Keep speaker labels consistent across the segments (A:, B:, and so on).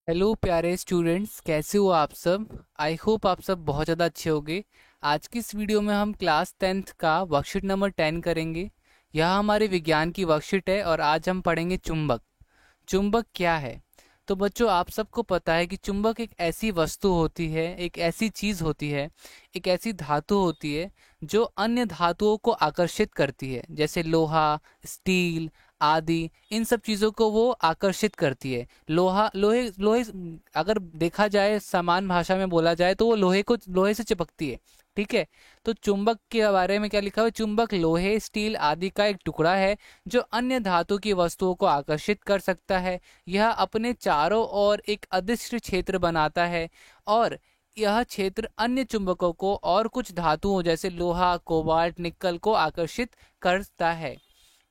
A: Hello प्यारे students, कैसे हो आप सब। आई होप आप सब बहुत ज़्यादा अच्छे होंगे। आज की इस वीडियो में हम क्लास 10th का वर्कशीट नंबर 10 करेंगे। यह हमारे विज्ञान की वर्कशीट है और आज हम पढ़ेंगे चुंबक। चुंबक क्या है। तो बच्चों, आप सबको पता है कि चुंबक एक ऐसी वस्तु होती है, एक ऐसी चीज़ होती है, एक ऐसी धातु होती है जो अन्य धातुओं को आकर्षित करती है, जैसे लोहा, स्टील आदि। इन सब चीज़ों को वो आकर्षित करती है। लोहा लोहे लोहे अगर देखा जाए, समान भाषा में बोला जाए तो वो लोहे से चिपकती है। ठीक है। तो चुंबक के बारे में क्या लिखा हुआ है? चुंबक लोहे, स्टील आदि का एक टुकड़ा है जो अन्य धातु की वस्तुओं को आकर्षित कर सकता है। यह अपने चारों ओर एक अदृश्य क्षेत्र बनाता है और यह क्षेत्र अन्य चुंबकों को और कुछ धातुओं जैसे लोहा, कोबाल्ट, निकल को आकर्षित करता है।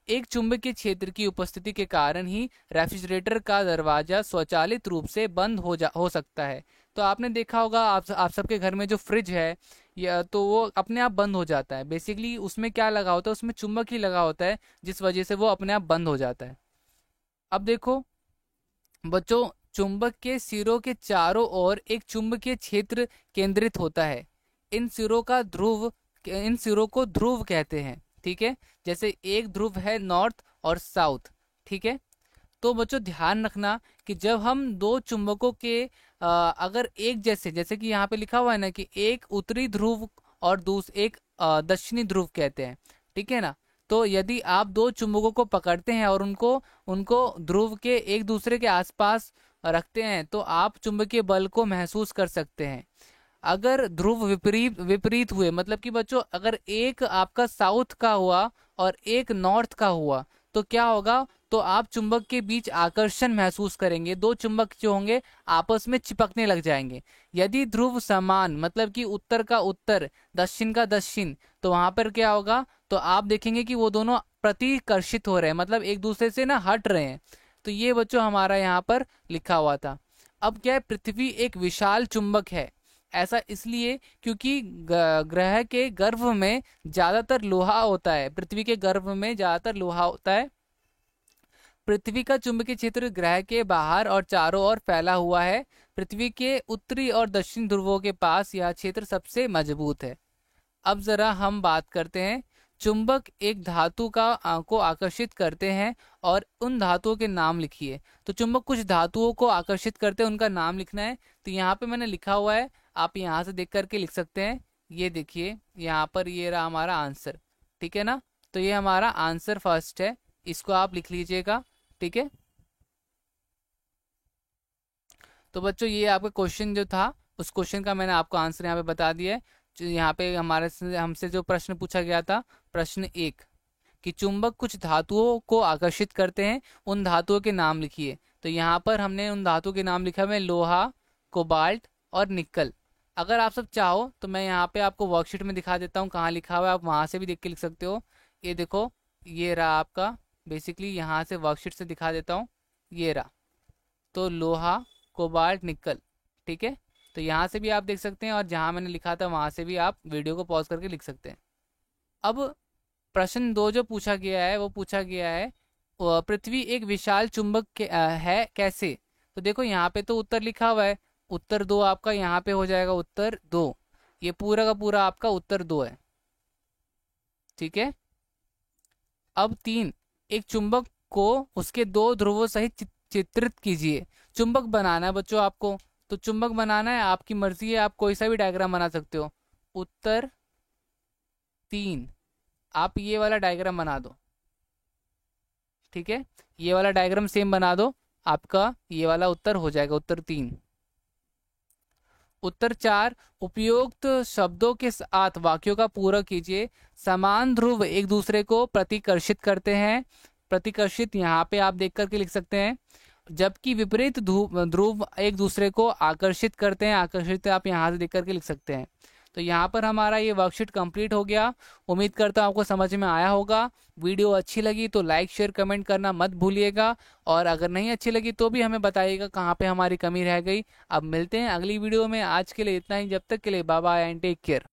A: एक चुंबकीय क्षेत्र की उपस्थिति के कारण ही रेफ्रिजरेटर का दरवाजा स्वचालित रूप से बंद हो सकता है। तो आपने देखा होगा, आप सबके घर में जो फ्रिज है या तो वो अपने आप बंद हो जाता है। बेसिकली उसमें क्या लगा होता है? उसमें चुंबक ही लगा होता है, जिस वजह से वो अपने आप बंद हो जाता है। अब देखो बच्चों, चुंबक के सिरों के चारों ओर एक चुंबकीय क्षेत्र केंद्रित होता है। इन सिरों का ध्रुव इन सिरों को ध्रुव कहते हैं। ठीक है। जैसे एक ध्रुव है नॉर्थ और साउथ। ठीक है। तो बच्चों ध्यान रखना कि जब हम दो चुंबकों के अगर एक जैसे कि यहाँ पे लिखा हुआ है ना कि एक उत्तरी ध्रुव और एक दक्षिणी ध्रुव कहते हैं। ठीक है ना। तो यदि आप दो चुंबकों को पकड़ते हैं और उनको उनको ध्रुव के एक दूसरे के आसपास रखते हैं तो आप चुंबकीय बल को महसूस कर सकते हैं। अगर ध्रुव विपरीत विपरीत हुए, मतलब कि बच्चों अगर एक आपका साउथ का हुआ और एक नॉर्थ का हुआ, तो क्या होगा? तो आप चुंबक के बीच आकर्षण महसूस करेंगे। दो चुंबक जो होंगे आपस में चिपकने लग जाएंगे। यदि ध्रुव समान, मतलब कि उत्तर का उत्तर, दक्षिण का दक्षिण, तो वहां पर क्या होगा? तो आप देखेंगे कि वो दोनों प्रतिकर्षित हो रहे हैं, मतलब एक दूसरे से ना हट रहे हैं। तो ये बच्चों हमारा यहाँ पर लिखा हुआ था। अब क्या है? पृथ्वी एक विशाल चुंबक है। ऐसा इसलिए क्योंकि ग्रह के गर्भ में ज्यादातर लोहा होता है। पृथ्वी के गर्भ में ज्यादातर लोहा होता है। पृथ्वी का चुंबकीय क्षेत्र ग्रह के बाहर और चारों ओर फैला हुआ है। पृथ्वी के उत्तरी और दक्षिण ध्रुवों के पास यह क्षेत्र सबसे मजबूत है। अब जरा हम बात करते हैं। चुंबक एक धातु को आकर्षित करते हैं और उन धातुओं के नाम लिखिए। तो चुंबक कुछ धातुओं को आकर्षित करते हैं, उनका नाम लिखना है। तो यहाँ पे मैंने लिखा हुआ है, आप यहाँ से देख करके लिख सकते हैं। ये देखिए यहाँ पर, ये रहा हमारा आंसर। ठीक है ना। तो ये हमारा आंसर फर्स्ट है, इसको आप लिख लीजिएगा। ठीक है। तो बच्चों ये आपका क्वेश्चन जो था, उस क्वेश्चन का मैंने आपको आंसर यहाँ पे बता दिया है। जो यहाँ पे हमसे जो प्रश्न पूछा गया था, प्रश्न एक, कि चुंबक कुछ धातुओं को आकर्षित करते हैं, उन धातुओं के नाम लिखिए। तो यहाँ पर हमने उन धातुओं के नाम लिखा हुआ है, लोहा, कोबाल्ट और निकल। अगर आप सब चाहो तो मैं यहाँ पे आपको वर्कशीट में दिखा देता हूँ कहाँ लिखा हुआ है, आप वहां से भी देख के लिख सकते हो। ये देखो, ये रहा आपका। बेसिकली यहाँ से वर्कशीट से दिखा देता हूँ। ये रहा। तो लोहा, कोबाल्ट, निकल। ठीक है। तो यहाँ से भी आप देख सकते हैं और जहाँ मैंने लिखा था वहां से भी आप वीडियो को पॉज करके लिख सकते हैं। अब प्रश्न दो जो पूछा गया है, वो पूछा गया है पृथ्वी एक विशाल चुंबक है कैसे। तो देखो यहाँ पे तो उत्तर लिखा हुआ है। उत्तर दो आपका यहाँ पे हो जाएगा, उत्तर दो। ये पूरा का पूरा आपका उत्तर दो है। ठीक है। अब तीन, एक चुंबक को उसके दो ध्रुवों सहित चित्रित कीजिए। चुंबक बनाना है बच्चों आपको। तो चुंबक बनाना है, आपकी मर्जी है, आप कोई सा भी डायग्राम बना सकते हो। उत्तर तीन, आप ये वाला डायग्राम बना दो। ठीक है। ये वाला डायग्राम सेम बना दो, आपका ये वाला उत्तर हो जाएगा, उत्तर तीन। उत्तर चार, उपयुक्त शब्दों के साथ वाक्यों का पूरक कीजिए। समान ध्रुव एक दूसरे को प्रतिकर्षित करते हैं। प्रतिकर्षित यहाँ पे आप देख करके लिख सकते हैं। जबकि विपरीत ध्रुव ध्रुव एक दूसरे को आकर्षित करते हैं। आकर्षित आप यहाँ से देख करके लिख सकते हैं। तो यहाँ पर हमारा ये वर्कशीट कंप्लीट हो गया। उम्मीद करता हूँ आपको समझ में आया होगा। वीडियो अच्छी लगी तो लाइक शेयर कमेंट करना मत भूलिएगा, और अगर नहीं अच्छी लगी तो भी हमें बताइएगा कहाँ पे हमारी कमी रह गई। अब मिलते हैं अगली वीडियो में। आज के लिए इतना ही, जब तक के लिए bye bye and take care.